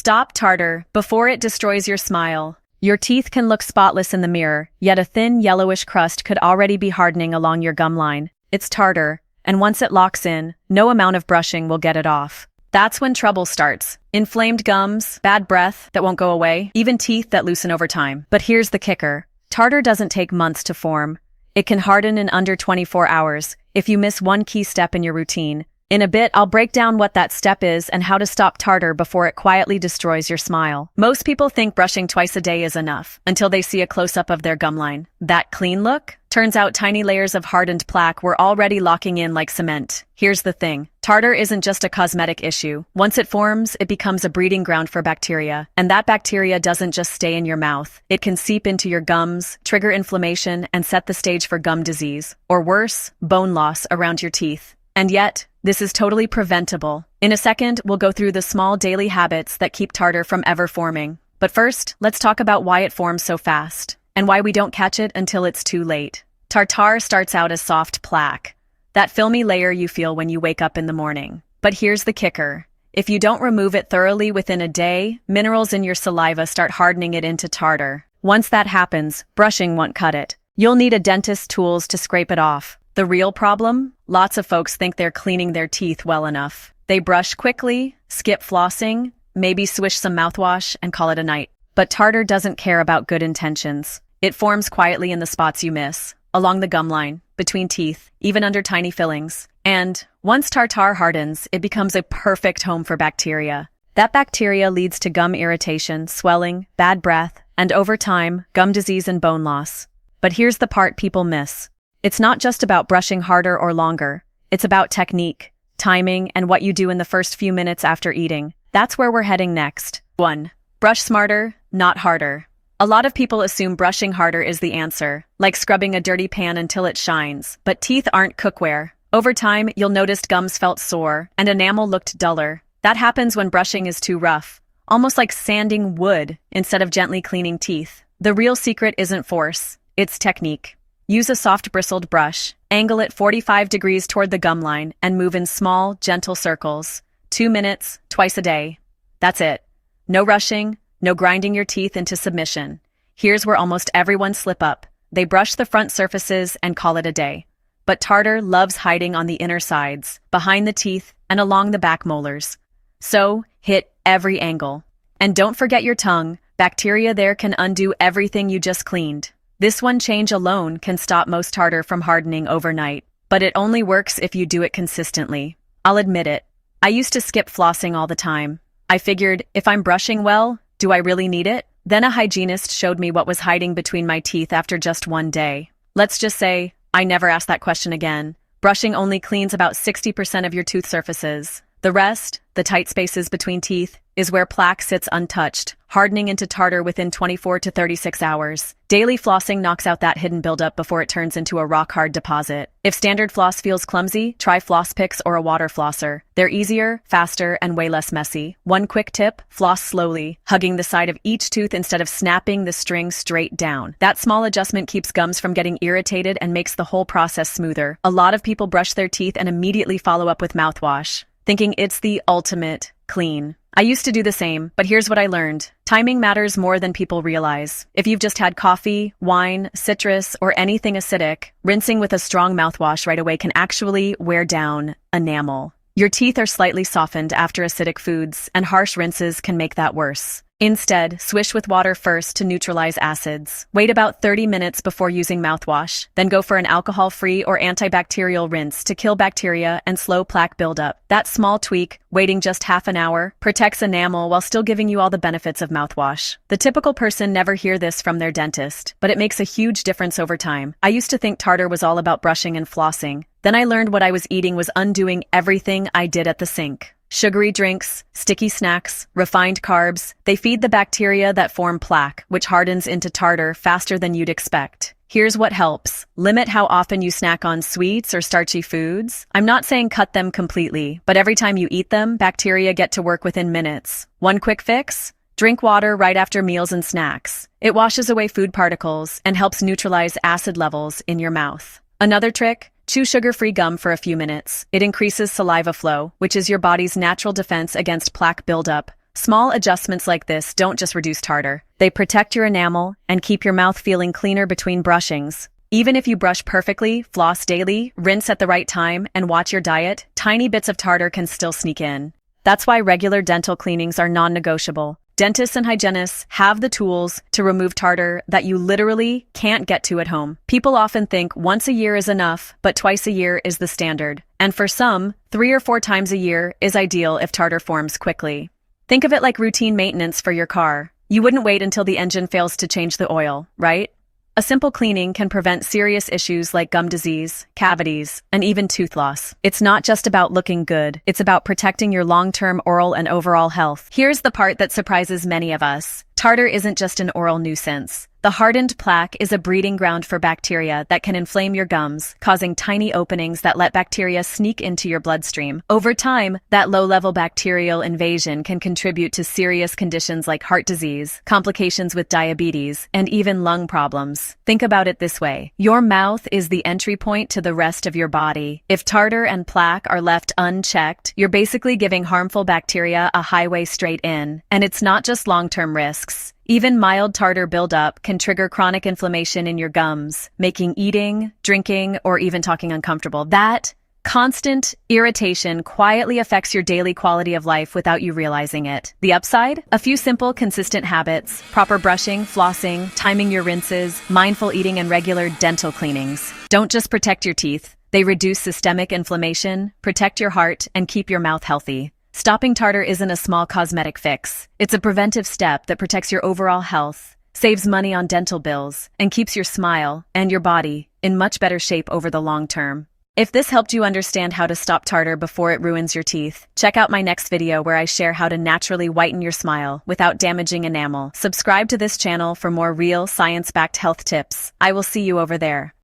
Stop tartar before it destroys your smile. Your teeth can look spotless in the mirror, yet a thin yellowish crust could already be hardening along your gum line. It's tartar, and once it locks in, no amount of brushing will get it off. That's when trouble starts. Inflamed gums, bad breath that won't go away, even teeth that loosen over time. But here's the kicker. Tartar doesn't take months to form. It can harden in under 24 hours if you miss one key step in your routine. In a bit, I'll break down what that step is and how to stop tartar before it quietly destroys your smile. Most people think brushing twice a day is enough until they see a close-up of their gum line. That clean look? Turns out tiny layers of hardened plaque were already locking in like cement. Here's the thing. Tartar isn't just a cosmetic issue. Once it forms, it becomes a breeding ground for bacteria. And that bacteria doesn't just stay in your mouth. It can seep into your gums, trigger inflammation, and set the stage for gum disease. Or worse, bone loss around your teeth. And yet, this is totally preventable. In a second, we'll go through the small daily habits that keep tartar from ever forming. But first, let's talk about why it forms so fast, and why we don't catch it until it's too late. Tartar starts out as soft plaque, that filmy layer you feel when you wake up in the morning. But here's the kicker. If you don't remove it thoroughly within a day, minerals in your saliva start hardening it into tartar. Once that happens, brushing won't cut it. You'll need a dentist's tools to scrape it off. The real problem? Lots of folks think they're cleaning their teeth well enough. They brush quickly, skip flossing, maybe swish some mouthwash, and call it a night. But tartar doesn't care about good intentions. It forms quietly in the spots you miss, along the gum line, between teeth, even under tiny fillings. And once tartar hardens, it becomes a perfect home for bacteria. That bacteria leads to gum irritation, swelling, bad breath, and over time, gum disease and bone loss. But here's the part people miss. It's not just about brushing harder or longer. It's about technique, timing, and what you do in the first few minutes after eating. That's where we're heading next. 1. Brush smarter, not harder. A lot of people assume brushing harder is the answer, like scrubbing a dirty pan until it shines. But teeth aren't cookware. Over time, you'll notice gums felt sore, and enamel looked duller. That happens when brushing is too rough, almost like sanding wood instead of gently cleaning teeth. The real secret isn't force, it's technique. Use a soft bristled brush, angle it 45 degrees toward the gum line, and move in small, gentle circles. 2 minutes, twice a day. That's it. No rushing, no grinding your teeth into submission. Here's where almost everyone slip up. They brush the front surfaces and call it a day. But tartar loves hiding on the inner sides, behind the teeth, and along the back molars. So, hit every angle. And don't forget your tongue. Bacteria there can undo everything you just cleaned. This one change alone can stop most tartar from hardening overnight, but it only works if you do it consistently. I'll admit it. I used to skip flossing all the time. I figured, if I'm brushing well, do I really need it? Then a hygienist showed me what was hiding between my teeth after just one day. Let's just say, I never asked that question again. Brushing only cleans about 60% of your tooth surfaces. The rest, the tight spaces between teeth, is where plaque sits untouched, hardening into tartar within 24 to 36 hours. Daily flossing knocks out that hidden buildup before it turns into a rock-hard deposit. If standard floss feels clumsy, try floss picks or a water flosser. They're easier, faster, and way less messy. One quick tip, floss slowly, hugging the side of each tooth instead of snapping the string straight down. That small adjustment keeps gums from getting irritated and makes the whole process smoother. A lot of people brush their teeth and immediately follow up with mouthwash, thinking it's the ultimate clean. I used to do the same, but here's what I learned. Timing matters more than people realize. If you've just had coffee, wine, citrus, or anything acidic, rinsing with a strong mouthwash right away can actually wear down enamel. Your teeth are slightly softened after acidic foods, and harsh rinses can make that worse. Instead, swish with water first to neutralize acids. Wait about 30 minutes before using mouthwash, then go for an alcohol-free or antibacterial rinse to kill bacteria and slow plaque buildup. That small tweak, waiting just half an hour, protects enamel while still giving you all the benefits of mouthwash. The typical person never hear this from their dentist, but it makes a huge difference over time. I used to think tartar was all about brushing and flossing. Then I learned what I was eating was undoing everything I did at the sink. Sugary drinks, sticky snacks, refined carbs, they feed the bacteria that form plaque, which hardens into tartar faster than you'd expect. Here's what helps. Limit how often you snack on sweets or starchy foods. I'm not saying cut them completely, but every time you eat them, bacteria get to work within minutes. One quick fix? Drink water right after meals and snacks. It washes away food particles and helps neutralize acid levels in your mouth. Another trick? Chew sugar-free gum for a few minutes. It increases saliva flow, which is your body's natural defense against plaque buildup, Small adjustments like this don't just reduce tartar. They protect your enamel and keep your mouth feeling cleaner between brushings. Even if you brush perfectly, floss daily, rinse at the right time, and watch your diet, tiny bits of tartar can still sneak in. That's why regular dental cleanings are non-negotiable. Dentists and hygienists have the tools to remove tartar that you literally can't get to at home. People often think once a year is enough, but twice a year is the standard. And for some, 3 or 4 times a year is ideal if tartar forms quickly. Think of it like routine maintenance for your car. You wouldn't wait until the engine fails to change the oil, right? A simple cleaning can prevent serious issues like gum disease, cavities, and even tooth loss. It's not just about looking good, it's about protecting your long-term oral and overall health. Here's the part that surprises many of us. Tartar isn't just an oral nuisance. The hardened plaque is a breeding ground for bacteria that can inflame your gums, causing tiny openings that let bacteria sneak into your bloodstream. Over time, that low-level bacterial invasion can contribute to serious conditions like heart disease, complications with diabetes, and even lung problems. Think about it this way. Your mouth is the entry point to the rest of your body. If tartar and plaque are left unchecked, you're basically giving harmful bacteria a highway straight in. And it's not just long-term risks. Even mild tartar buildup can trigger chronic inflammation in your gums, making eating, drinking, or even talking uncomfortable. That constant irritation quietly affects your daily quality of life without you realizing it. The upside? A few simple, consistent habits: proper brushing, flossing, timing your rinses, mindful eating, and regular dental cleanings. Don't just protect your teeth. They reduce systemic inflammation, protect your heart, and keep your mouth healthy. Stopping tartar isn't a small cosmetic fix. It's a preventive step that protects your overall health, saves money on dental bills, and keeps your smile and your body in much better shape over the long term. If this helped you understand how to stop tartar before it ruins your teeth, check out my next video where I share how to naturally whiten your smile without damaging enamel. Subscribe to this channel for more real, science-backed health tips. I will see you over there.